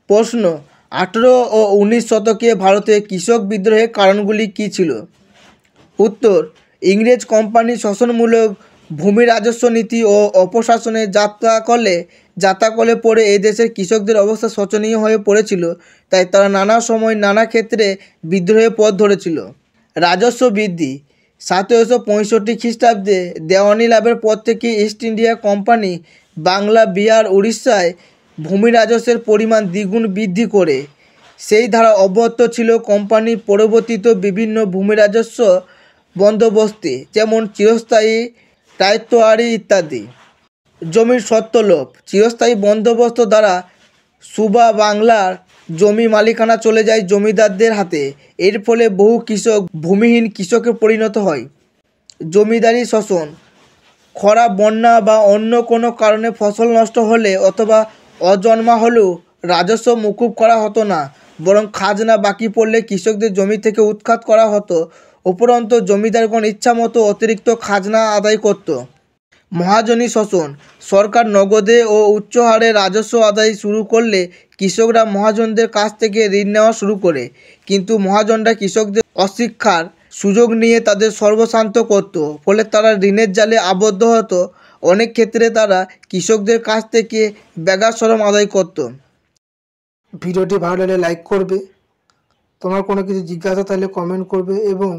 প্রশ্ন, 18 ও 19 শতকে ভারতে কৃষক বিদ্রোহের কারণগুলি কী ছিল? উত্তর, ইংরেজ কোম্পানি শোষণমূলক ভূমি রাজস্ব নীতি ও অপশাসনের যাতাকলে পড়ে এই দেশের কৃষকদের অবস্থা শোচনীয় হয়ে পড়েছিল, তাই তারা নানা সময় নানা ক্ষেত্রে বিদ্রোহের পথ ধরেছিল। রাজস্ব বৃদ্ধি। 1765 খ্রিস্টাব্দে দেওয়ানি লাভের পর থেকে east India company Bangla, Bihar, উড়িষ্যায় ভূমি রাজস্বের পরিমাণ দ্বিগুণ বৃদ্ধি করে। সেই ধারা অব্যাহত ছিল কোম্পানির পরবর্তীতে বিভিন্ন ভূমি রাজস্ব বন্দোবস্তে, যেমন চিরস্থায়ী রায়তওয়ারি ইত্যাদি। জমির স্বত্বলোপ। চিরস্থায়ী বন্দোবস্ত দ্বারা সুবা বাংলার জমি মালিকানা চলে যায় জমিদারদের হাতে। এর ফলে বহু কৃষক ভূমিহীন কৃষকে পরিণত হয়। জমিদারি শোষণ। খরা, বন্যা বা অন্য কোনো কারণে ফসল নষ্ট হলে অথবা অজন্মা হলেও রাজস্ব মকুব করা হতো না, বরং খাজনা বাকি পড়লে কৃষকদের জমি থেকে উৎখাত করা হতো। উপরন্তু জমিদারগণ ইচ্ছামতো অতিরিক্ত খাজনা আদায় করত। মহাজনী শোষণ। সরকার নগদে ও উচ্চ হারে রাজস্ব আদায় শুরু করলে কৃষকরা মহাজনদের কাছ থেকে ঋণ নেওয়া শুরু করে, কিন্তু মহাজনরা কৃষকদের অশিক্ষার সুযোগ নিয়ে তাদের সর্বশান্ত করত, ফলে তারা ঋণের জালে আবদ্ধ হতো। অনেক ক্ষেত্রে তারা কৃষকদের কাছ থেকে বেগাসরম আদায় করত। ভিডিওটি ভালো লাগলে লাইক করবে, তোমার কোনো কিছু জিজ্ঞাসা থাকলে কমেন্ট করবে এবং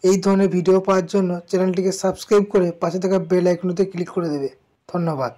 এই ধরনের ভিডিও পাওয়ার জন্য চ্যানেলটিকে সাবস্ক্রাইব করে পাশে থাকা বেল আইকনটিতে ক্লিক করে দেবে। ধন্যবাদ।